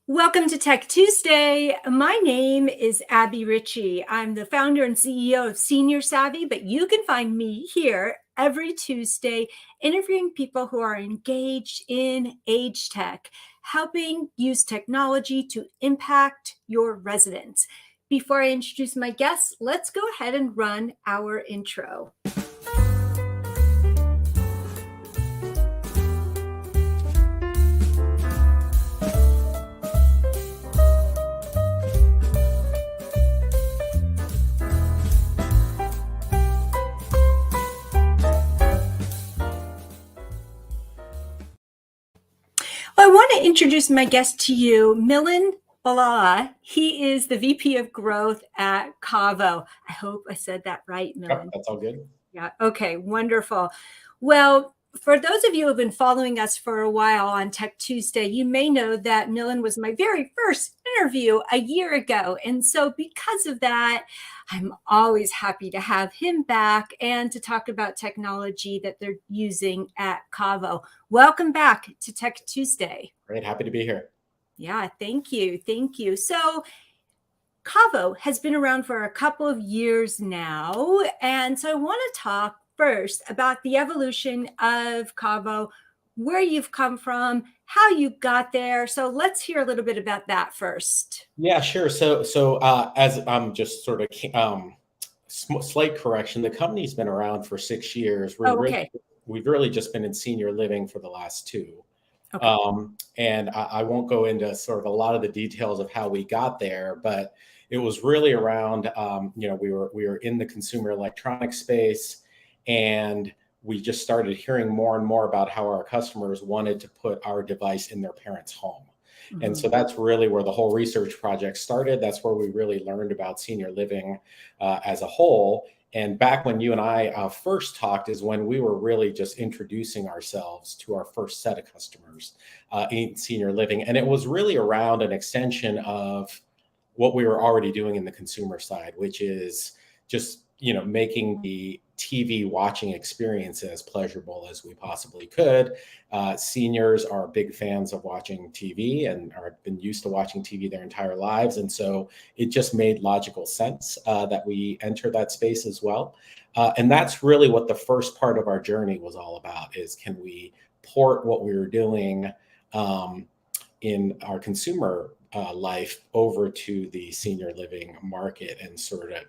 Welcome to Tech Tuesday. My name is Abbie Ritchie. I'm the founder and CEO of Senior Savvy, but you can find me here every Tuesday interviewing people who are engaged in age tech, helping use technology to impact your residents. Before I introduce my guests, let's go ahead and run our intro. I want to introduce my guest to you, Milan. He is the VP of Growth at Caavo. I hope I said that right, Milan. Yep, that's all good. Yeah, okay, wonderful. Well, for those of you who have been following us for a while on Tech Tuesday, you may know that Milan was my very first interview a year ago. And so because of that, I'm always happy to have him back and to talk about technology that they're using at Caavo. Welcome back to Tech Tuesday. Great, happy to be here. Yeah, thank you. Thank you. So Caavo has been around for a couple of years now. And so I want to talk first about the evolution of Caavo, where you've come from, how you got there. So let's hear a little bit about that first. Yeah, sure. So as I'm just sort of slight correction, the company's been around for 6 years. We've really just been in senior living for the last 2. Okay. And I won't go into sort of a lot of the details of how we got there, but it was really around, we were in the consumer electronics space, and we just started hearing more and more about how our customers wanted to put our device in their parents' home. Mm-hmm. And so that's really where the whole research project started. That's where we really learned about senior living as a whole. And back when you and I first talked is when we were really just introducing ourselves to our first set of customers in senior living. And it was really around an extension of what we were already doing in the consumer side, which is just, making the TV watching experience as pleasurable as we possibly could. Seniors are big fans of watching TV and have been used to watching TV their entire lives. And so it just made logical sense that we enter that space as well. And that's really what the first part of our journey was all about, is can we port what we were doing in our consumer life over to the senior living market and sort of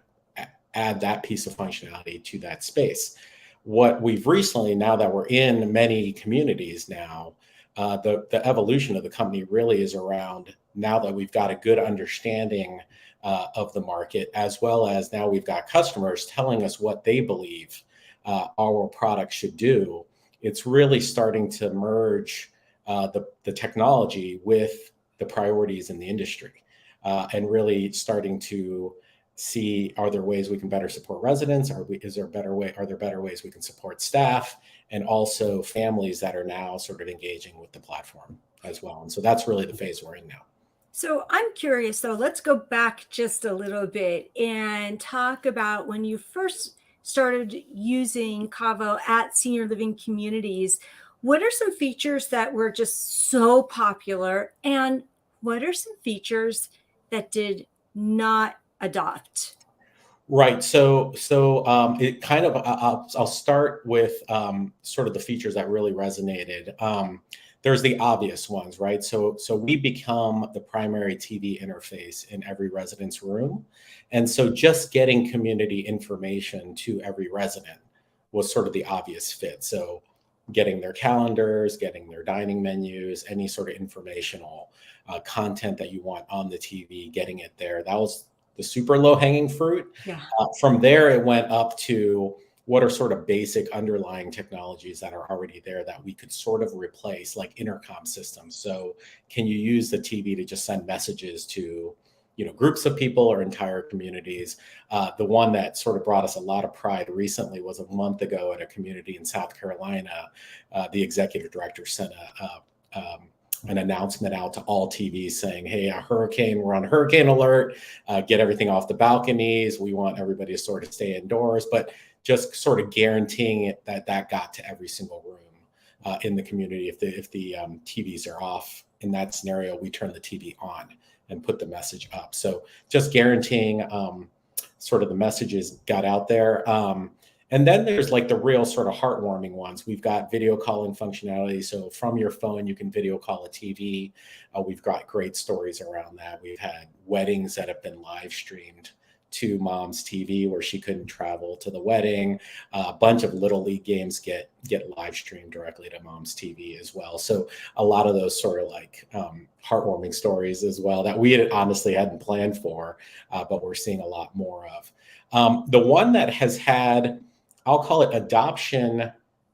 add that piece of functionality to that space. What we've recently, now that we're in many communities now, the evolution of the company really is around, now that we've got a good understanding of the market, as well as now we've got customers telling us what they believe our product should do. It's really starting to merge the technology with the priorities in the industry, and really starting to see, are there ways we can better support residents? Are there better ways we can support staff, and also families that are now sort of engaging with the platform as well? And so that's really the phase we're in now. So I'm curious, though, let's go back just a little bit and talk about when you first started using Caavo at senior living communities. What are some features that were just so popular, and what are some features that did not adopt? Right. So it kind of, I'll start with sort of the features that really resonated. There's the obvious ones, right? So we become the primary TV interface in every resident's room. And so just getting community information to every resident was sort of the obvious fit. So getting their calendars, getting their dining menus, any sort of informational content that you want on the TV, getting it there. That was the super low hanging fruit. Yeah. From there, it went up to what are sort of basic underlying technologies that are already there that we could sort of replace, like intercom systems. So can you use the TV to just send messages to, groups of people or entire communities? The one that sort of brought us a lot of pride recently was a month ago at a community in South Carolina. The executive director sent an announcement out to all TVs saying, hey, we're on hurricane alert, get everything off the balconies. We want everybody to sort of stay indoors, but just sort of guaranteeing it that got to every single room in the community. If the TVs are off in that scenario, we turn the TV on and put the message up. So just guaranteeing sort of the messages got out there. And then there's like the real sort of heartwarming ones. We've got video calling functionality. So from your phone, you can video call a TV. We've got great stories around that. We've had weddings that have been live streamed to mom's TV where she couldn't travel to the wedding. A bunch of little league games get live streamed directly to mom's TV as well. So a lot of those sort of like heartwarming stories as well that we honestly hadn't planned for, but we're seeing a lot more of. The one that has had, I'll call it adoption,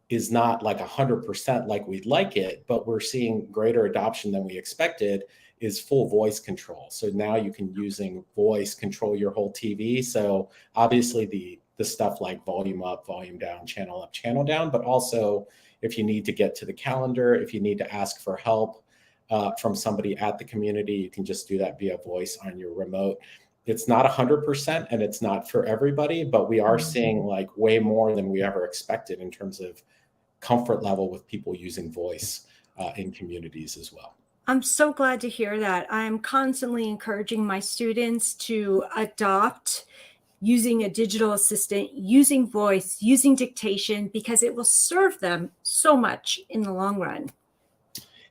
is not like 100% like we'd like it, but we're seeing greater adoption than we expected, is full voice control. So now you can, using voice, control your whole TV. So obviously the stuff like volume up, volume down, channel down, but also if you need to get to the calendar, if you need to ask for help from somebody at the community, you can just do that via voice on your remote. It's not 100% and it's not for everybody, but we are seeing like way more than we ever expected in terms of comfort level with people using voice in communities as well. I'm so glad to hear that. I'm constantly encouraging my students to adopt using a digital assistant, using voice, using dictation, because it will serve them so much in the long run.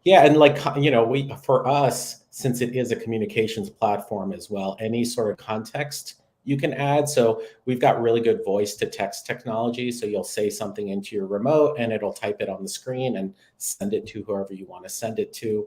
Yeah, and like, you know, for us, since it is a communications platform as well, any sort of context you can add. So we've got really good voice to text technology. So you'll say something into your remote and it'll type it on the screen and send it to whoever you want to send it to.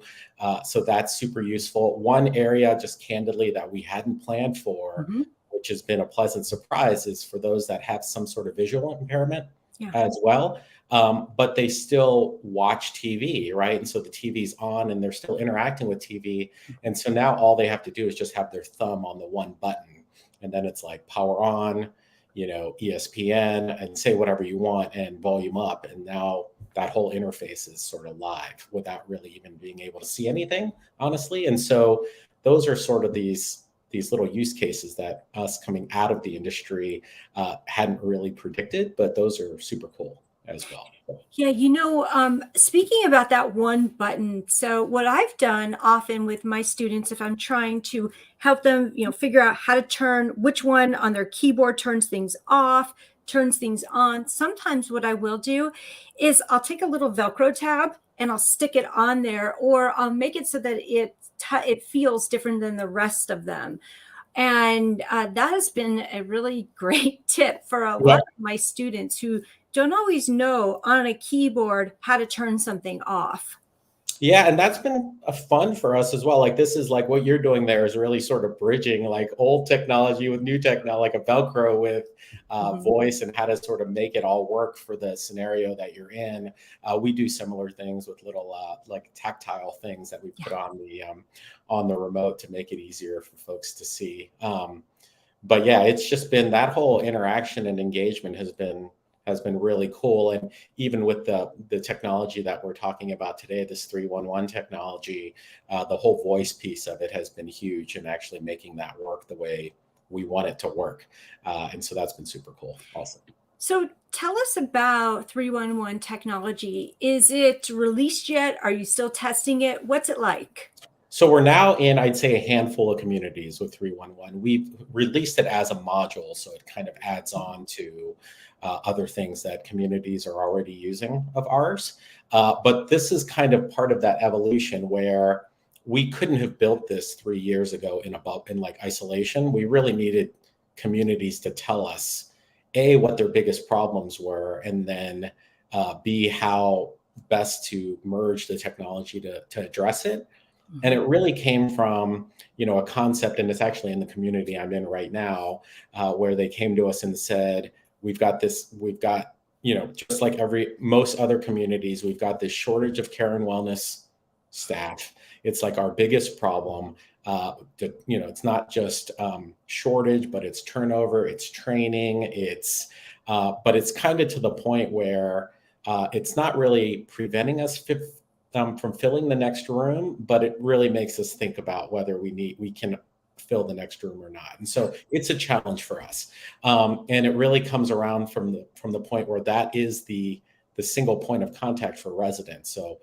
So that's super useful. One area, just candidly, that we hadn't planned for, which has been a pleasant surprise, is for those that have some sort of visual impairment as well. But they still watch TV, right? And so the TV's on and they're still interacting with TV. And so now all they have to do is just have their thumb on the one button. And then it's like power on, you know, ESPN, and say whatever you want and volume up. And now that whole interface is sort of live without really even being able to see anything, honestly. And so those are sort of these little use cases that us coming out of the industry hadn't really predicted, but those are super cool as well. Yeah, you know, speaking about that one button, so what I've done often with my students, if I'm trying to help them, you know, figure out how to turn, which one on their keyboard turns things off, turns things on, sometimes what I will do is I'll take a little Velcro tab and I'll stick it on there, or I'll make it so that it feels different than the rest of them. And that has been a really great tip for a lot of my students who don't always know on a keyboard how to turn something off. Yeah, and that's been a fun for us as well. Like, this is like what you're doing there is really sort of bridging like old technology with new technology, like a Velcro with voice, and how to sort of make it all work for the scenario that you're in. We do similar things with little like tactile things that we put on the remote to make it easier for folks to see. But yeah, it's just been that whole interaction and engagement has been really cool. And even with the technology that we're talking about today, this 311 technology, the whole voice piece of it has been huge in actually making that work the way we want it to work. And so that's been super cool also. So tell us about 311 technology. Is it released yet? Are you still testing it? What's it like? So we're now in, I'd say, a handful of communities with 311. We've released it as a module, so it kind of adds on to other things that communities are already using of ours. But this is kind of part of that evolution where we couldn't have built this 3 years ago in like isolation. We really needed communities to tell us, A, what their biggest problems were, and then B, how best to merge the technology to address it. And it really came from, you know, a concept, and it's actually in the community I'm in right now, where they came to us and said, we've got, you know, just like most other communities, we've got this shortage of care and wellness staff. It's like our biggest problem. You know, it's not just shortage, but it's turnover, it's training, but it's kind of to the point where it's not really preventing us from filling the next room, but it really makes us think about whether we can fill the next room or not. And so it's a challenge for us. And it really comes around from the point where that is the the single point of contact for residents. So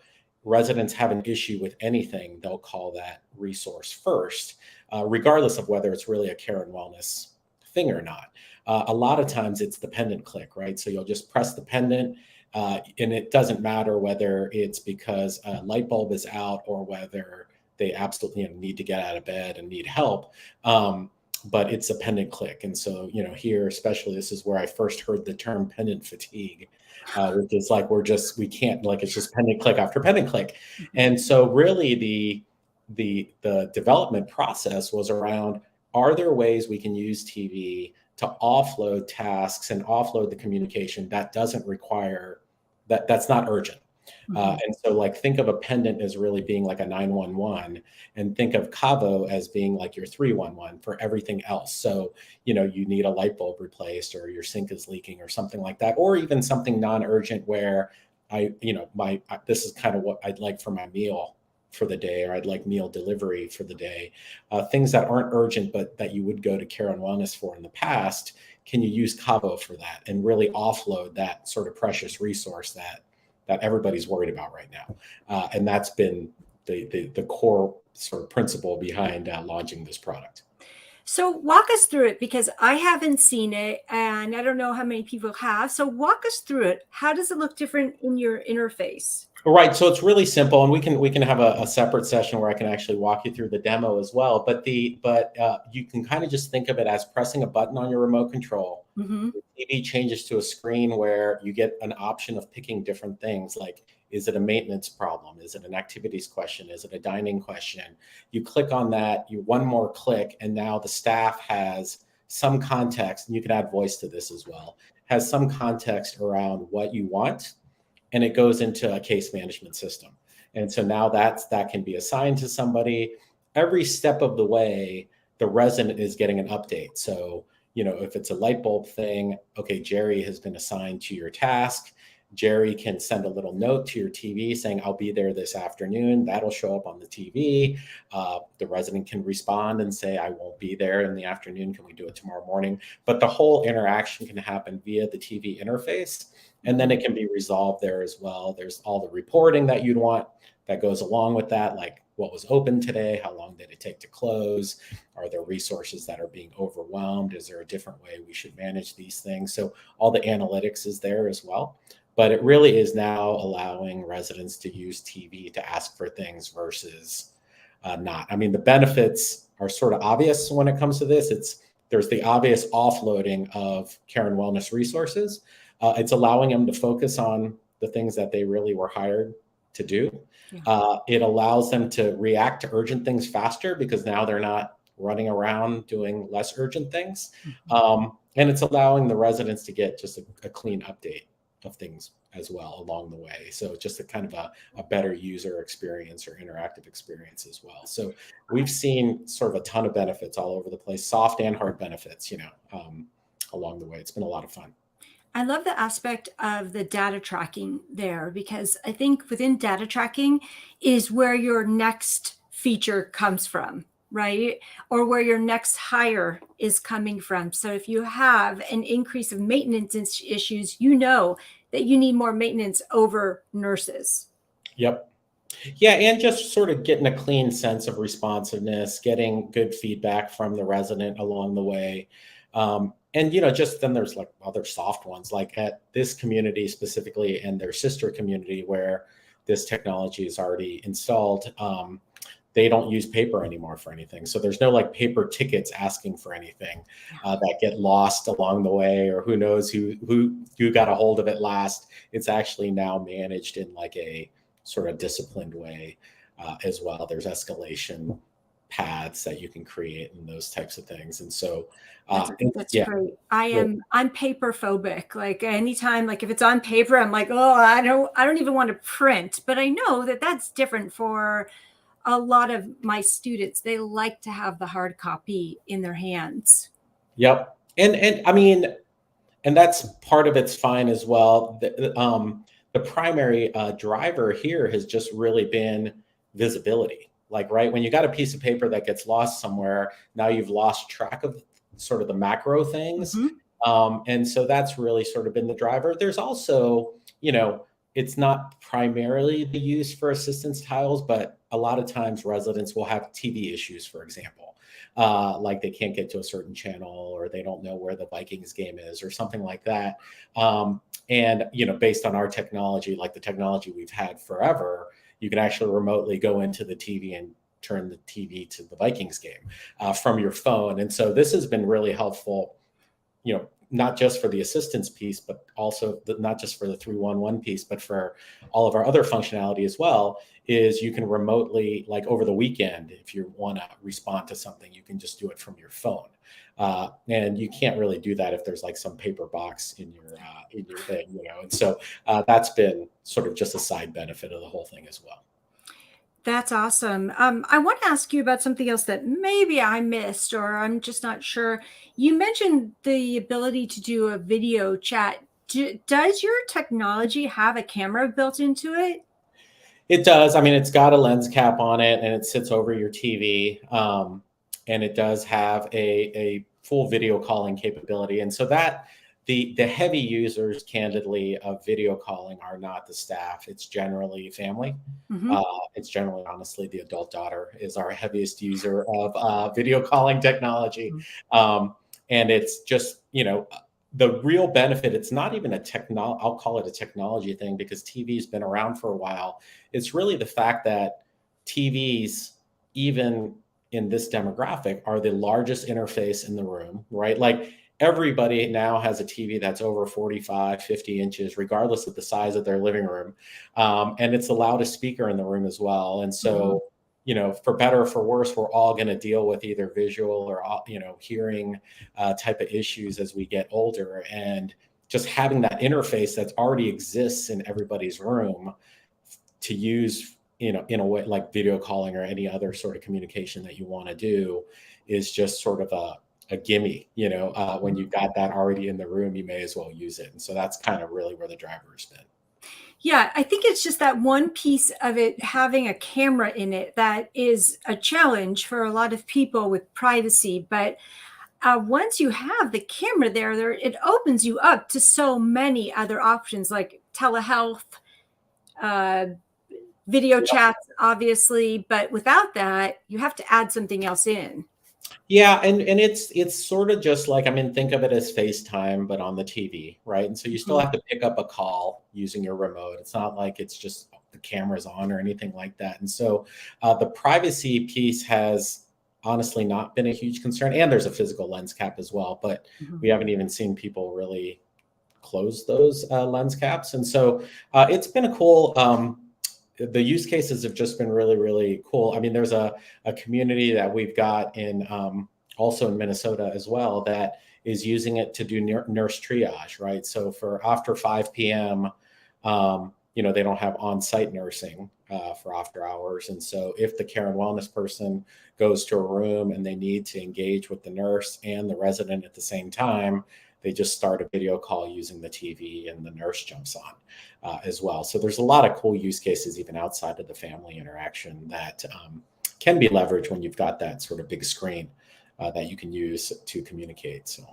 residents have an issue with anything, they'll call that resource first, regardless of whether it's really a care and wellness thing or not. A lot of times it's the pendant click, right? So you'll just press the pendant, and it doesn't matter whether it's because a light bulb is out or whether they absolutely need to get out of bed and need help. But it's a pendant click. And so, here, especially, this is where I first heard the term pendant fatigue, which is like, we can't, like, it's just pendant click after pendant click. And so really the development process was around, are there ways we can use TV to offload tasks and offload the communication that doesn't require, that's not urgent? And so, like, think of a pendant as really being like a 911, and think of Caavo as being like your 311 for everything else. So, you need a light bulb replaced, or your sink is leaking, or something like that, or even something non-urgent where this is kind of what I'd like for my meal for the day, or I'd like meal delivery for the day. Things that aren't urgent, but that you would go to care and wellness for in the past. Can you use Caavo for that and really offload that sort of precious resource that everybody's worried about right now? And that's been the core sort of principle behind launching this product. So walk us through it, because I haven't seen it and I don't know how many people have. So walk us through it. How does it look different in your interface? Right. So it's really simple, and we can have a separate session where I can actually walk you through the demo as well. But you can kind of just think of it as pressing a button on your remote control. Mm-hmm. The TV changes to a screen where you get an option of picking different things, like, is it a maintenance problem? Is it an activities question? Is it a dining question? You click on that, one more click, and now the staff has some context, and you can add voice to this as well, has some context around what you want, and it goes into a case management system. And so now that can be assigned to somebody. Every step of the way, the resident is getting an update. So, if it's a light bulb thing, okay, Jerry has been assigned to your task. Jerry can send a little note to your TV saying, I'll be there this afternoon. That'll show up on the TV. The resident can respond and say, I won't be there in the afternoon. Can we do it tomorrow morning? But the whole interaction can happen via the TV interface. And then it can be resolved there as well. There's all the reporting that you'd want that goes along with that, like what was open today, how long did it take to close, are there resources that are being overwhelmed, is there a different way we should manage these things? So all the analytics is there as well. But it really is now allowing residents to use TV to ask for things versus not. I mean, the benefits are sort of obvious when it comes to this. There's the obvious offloading of care and wellness resources. It's allowing them to focus on the things that they really were hired to do. Yeah. It allows them to react to urgent things faster, because now they're not running around doing less urgent things. Mm-hmm. And it's allowing the residents to get just a clean update of things as well along the way. So just a kind of a better user experience or interactive experience as well. So we've seen sort of a ton of benefits all over the place, soft and hard benefits, along the way. It's been a lot of fun. I love the aspect of the data tracking there, because I think within data tracking is where your next feature comes from, right? Or where your next hire is coming from. So if you have an increase of maintenance issues, that you need more maintenance over nurses. Yep. Yeah, and just sort of getting a clean sense of responsiveness, getting good feedback from the resident along the way. And, just then there's like other soft ones, like at this community specifically and their sister community where this technology is already installed. They don't use paper anymore for anything. So there's no like paper tickets asking for anything that get lost along the way, or who knows who got a hold of it last. It's actually now managed in like a sort of disciplined way as well. There's escalation paths that you can create and those types of things. And so that's great. I'm paper phobic. Like anytime, like if it's on paper, I'm like, oh, I don't even want to print. But I know that that's different for a lot of my students. They like to have the hard copy in their hands. Yep. And I mean, and that's part of it's fine as well. The primary driver here has just really been visibility. Like, right, when you got a piece of paper that gets lost somewhere, now you've lost track of sort of the macro things. Mm-hmm. And so that's really sort of been the driver. There's also, it's not primarily the use for assistance tiles, but a lot of times residents will have TV issues, for example, like they can't get to a certain channel or they don't know where the Vikings game is or something like that. And, based on our technology, like the technology we've had forever, you can actually remotely go into the TV and turn the TV to the Vikings game from your phone. And so this has been really helpful, not just for the assistance piece, but also not just for the 311 piece, but for all of our other functionality as well, is you can remotely, like over the weekend, if you want to respond to something, you can just do it from your phone. And you can't really do that if there's like some paper box in your thing, And so that's been sort of just a side benefit of the whole thing as well. That's awesome. I want to ask you about something else that maybe I missed or I'm just not sure. You mentioned the ability to do a video chat. Does your technology have a camera built into it? It does. I mean, it's got a lens cap on it and it sits over your TV. And it does have a full video calling capability. And so that the heavy users, candidly, of video calling are not the staff. It's generally family. Mm-hmm. It's generally, honestly, the adult daughter is our heaviest user of video calling technology. And it's just, the real benefit, it's not even I'll call it a technology thing because TV's been around for a while. It's really the fact that TVs, even in this demographic, are the largest interface in the room, right? Like everybody now has a TV that's over 45, 50 inches, regardless of the size of their living room. And it's the loudest speaker in the room as well. And so, for better or for worse, we're all going to deal with either visual or, hearing type of issues as we get older. And just having that interface that already exists in everybody's room to use, in a way like video calling or any other sort of communication that you want to do is just sort of a gimme, when you've got that already in the room, you may as well use it. And so that's kind of really where the driver has been. Yeah, I think it's just that one piece of it having a camera in it that is a challenge for a lot of people with privacy. But once you have the camera there, it opens you up to so many other options like telehealth, video chats, obviously. But without that, you have to add something else in. Yeah, and it's sort of just like, think of it as FaceTime, but on the TV, right? And so you still have to pick up a call using your remote. It's not like it's just the camera's on or anything like that. And so the privacy piece has honestly not been a huge concern. And there's a physical lens cap as well, but we haven't even seen people really close those lens caps. And so it's been a cool, the use cases have just been really, really cool. There's a community that we've got in also in Minnesota as well that is using it to do nurse triage, right? So for after 5 p.m., they don't have on-site nursing for after hours. And so if the care and wellness person goes to a room and they need to engage with the nurse and the resident at the same time, they just start a video call using the TV and the nurse jumps on as well. So there's a lot of cool use cases even outside of the family interaction that can be leveraged when you've got that sort of big screen that you can use to communicate. So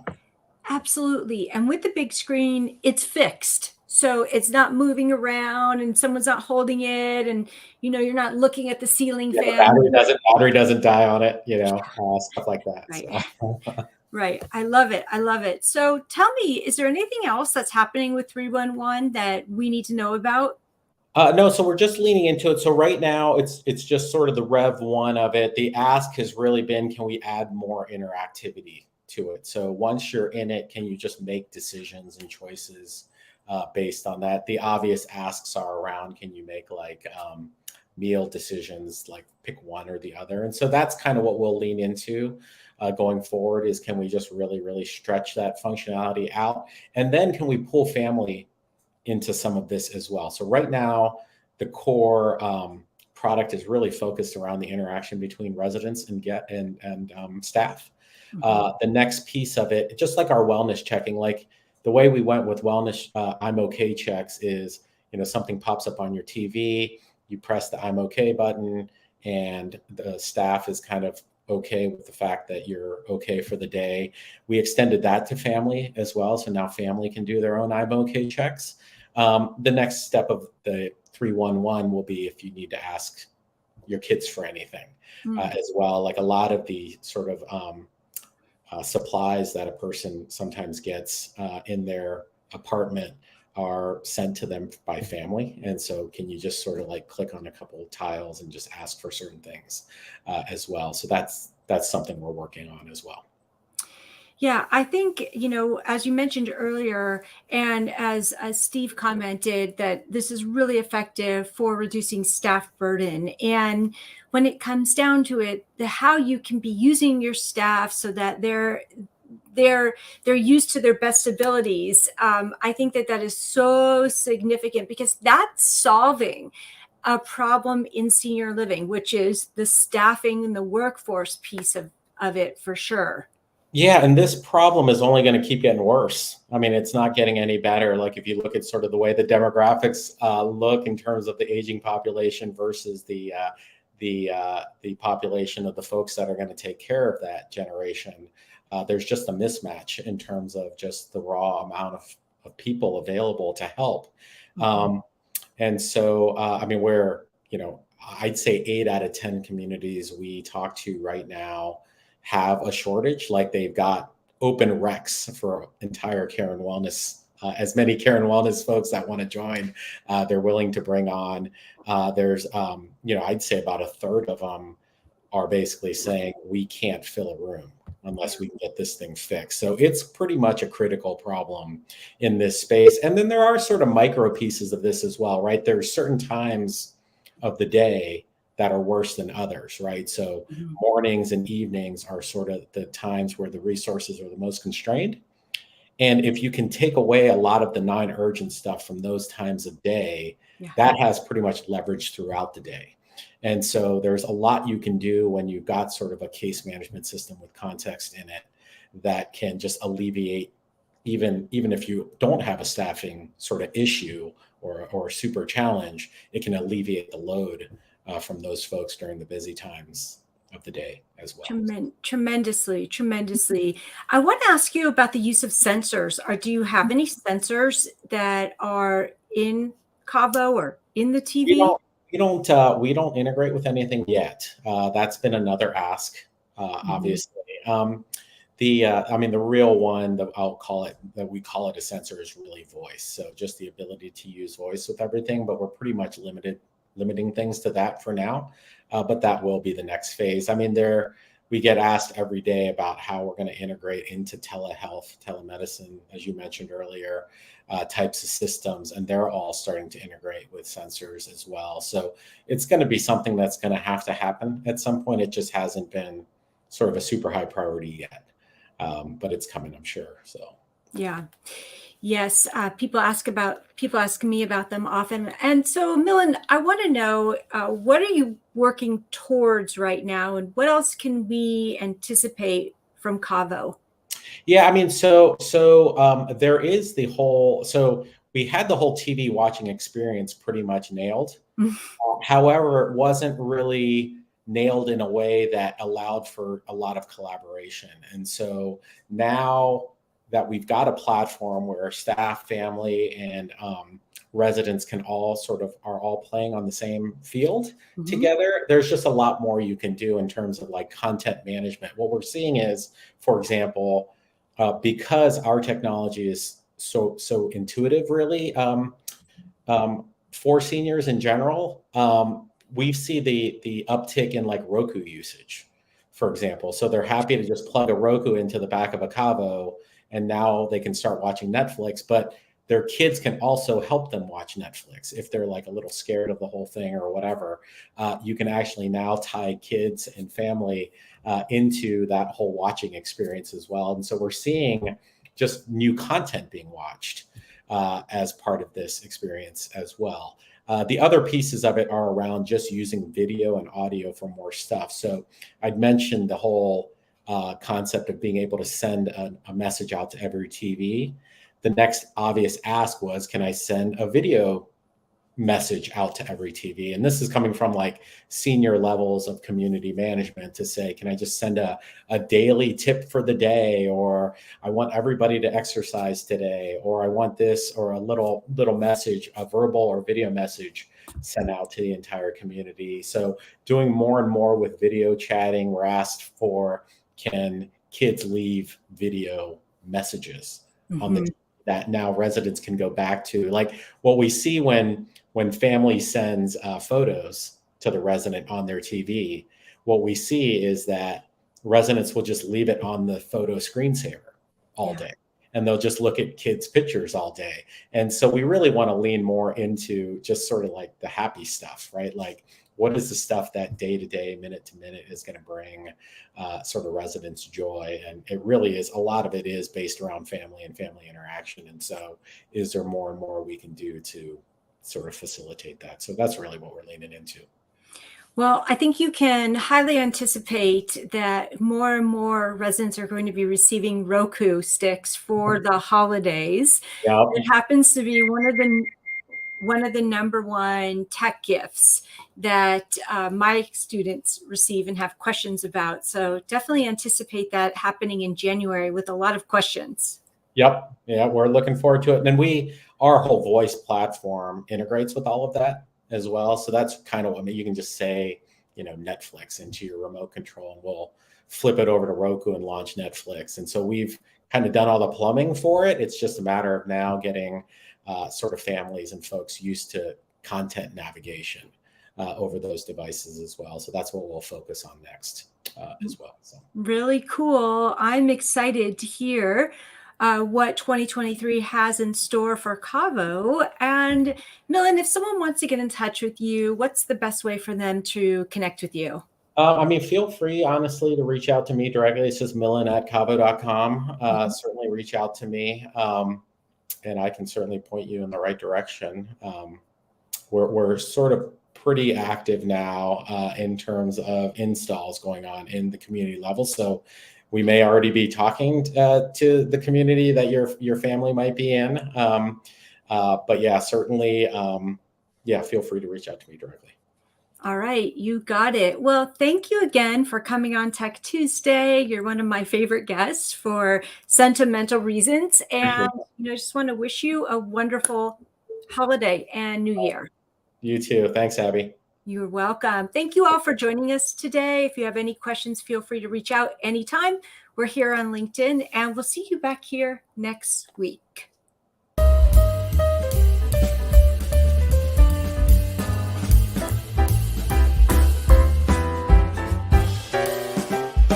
absolutely. And with the big screen, it's fixed. So it's not moving around and someone's not holding it. And, you're not looking at the ceiling fan. Battery doesn't die on it, stuff like that. Right. So. Right. I love it. I love it. So tell me, is there anything else that's happening with 311 that we need to know about? No, so we're just leaning into it. So right now it's just sort of the Rev 1 of it. The ask has really been, can we add more interactivity to it? So once you're in it, can you just make decisions and choices based on that? The obvious asks are around, can you make like meal decisions, like pick one or the other? And so that's kind of what we'll lean into going forward is, can we just really, really stretch that functionality out? And then can we pull family into some of this as well? So right now, the core product is really focused around the interaction between residents and staff. The next piece of it, just like our wellness checking, like the way we went with wellness I'm okay checks is, something pops up on your TV, you press the I'm okay button, and the staff is kind of okay with the fact that you're okay for the day. We extended that to family as well. So now family can do their own I'm okay checks. The next step of the 311 will be if you need to ask your kids for anything as well. Like a lot of the sort of supplies that a person sometimes gets in their apartment are sent to them by family. And so can you just sort of like click on a couple of tiles and just ask for certain things as well. So that's something we're working on as well. Yeah, I think, as you mentioned earlier, and as Steve commented, that this is really effective for reducing staff burden. And when it comes down to it, how you can be using your staff so that they're used to their best abilities. I think that is so significant, because that's solving a problem in senior living, which is the staffing and the workforce piece of it, for sure. Yeah, and this problem is only going to keep getting worse. I mean, it's not getting any better. Like if you look at sort of the way the demographics look in terms of the aging population versus the population of the folks that are going to take care of that generation, there's just a mismatch in terms of just the raw amount of people available to help. And so, I mean, I'd say 8 out of 10 communities we talk to right now have a shortage. Like they've got open recs for entire care and wellness, as many care and wellness folks that want to join, they're willing to bring on. There's, I'd say about a third of them are basically saying we can't fill a room unless we can get this thing fixed. So it's pretty much a critical problem in this space. And then there are sort of micro pieces of this as well, right? There's certain times of the day that are worse than others, right? So mornings and evenings are sort of the times where the resources are the most constrained. And if you can take away a lot of the non-urgent stuff from those times of day, that has pretty much leverage throughout the day. And so there's a lot you can do when you've got sort of a case management system with context in it that can just alleviate, even if you don't have a staffing sort of issue or super challenge, it can alleviate the load from those folks during the busy times of the day as well. Tremendously. I want to ask you about the use of sensors. Do you have any sensors that are in Caavo or in the TV? We don't integrate with anything yet. That's been another ask, obviously. The real one that we call it a sensor is really voice. So just the ability to use voice with everything, but we're pretty much limiting things to that for now. But that will be the next phase. I mean, we get asked every day about how we're going to integrate into telehealth, telemedicine, as you mentioned earlier, types of systems, and they're all starting to integrate with sensors as well. So it's going to be something that's going to have to happen at some point. It just hasn't been sort of a super high priority yet, but it's coming, I'm sure. So yeah. Yes, people ask me about them often. And so, Milan, I want to know, what are you working towards right now, and what else can we anticipate from Caavo? Yeah, I mean, there is we had the whole TV watching experience pretty much nailed. However, it wasn't really nailed in a way that allowed for a lot of collaboration. And so now that we've got a platform where staff, family, and residents are all playing on the same field together, there's just a lot more you can do in terms of like content management. What we're seeing is, for example, because our technology is so intuitive, really, for seniors in general, we see the uptick in like Roku usage, for example. So they're happy to just plug a Roku into the back of a Caavo, and now they can start watching Netflix, but their kids can also help them watch Netflix. If they're like a little scared of the whole thing or whatever, you can actually now tie kids and family into that whole watching experience as well. And so we're seeing just new content being watched as part of this experience as well. The other pieces of it are around just using video and audio for more stuff. So I'd mentioned the whole concept of being able to send a message out to every TV. The next obvious ask was, can I send a video message out to every TV. And this is coming from like senior levels of community management to say, can I just send a daily tip for the day? Or I want everybody to exercise today, or I want this, or a little message, a verbal or video message sent out to the entire community. So doing more and more with video chatting. We're asked for, can kids leave video messages on the that now residents can go back to? Like what we see when family sends photos to the resident on their TV, what we see is that residents will just leave it on the photo screensaver all day, and they'll just look at kids' pictures all day. And so we really want to lean more into just sort of like the happy stuff, right? Like, what is the stuff that day to day, minute to minute is going to bring sort of residents joy? And it really is, a lot of it is based around family and family interaction. And so is there more and more we can do to sort of facilitate that? So that's really what we're leaning into. Well, I think you can highly anticipate that more and more residents are going to be receiving Roku sticks for the holidays. Yeah. It happens to be one of the number one tech gifts that my students receive and have questions about. So definitely anticipate that happening in January with a lot of questions. Yep. Yeah, we're looking forward to it. And our whole voice platform integrates with all of that as well. So that's kind of what you can just say, Netflix into your remote control, and we'll flip it over to Roku and launch Netflix. And so we've kind of done all the plumbing for it. It's just a matter of now getting sort of families and folks used to content navigation over those devices as well. So that's what we'll focus on next as well. So. Really cool. I'm excited to hear what 2023 has in store for Caavo. And Milan, if someone wants to get in touch with you, what's the best way for them to connect with you? Feel free, honestly, to reach out to me directly. It's just milan@caavo.com. Certainly reach out to me. And I can certainly point you in the right direction. We're sort of pretty active now in terms of installs going on in the community level. So we may already be talking to the community that your family might be in. But yeah, certainly, feel free to reach out to me directly. All right, you got it. Well, thank you again for coming on Tech Tuesday. You're one of my favorite guests for sentimental reasons. And I just want to wish you a wonderful holiday and New Year. You too. Thanks, Abbie. You're welcome. Thank you all for joining us today. If you have any questions, feel free to reach out anytime. We're here on LinkedIn, and we'll see you back here next week.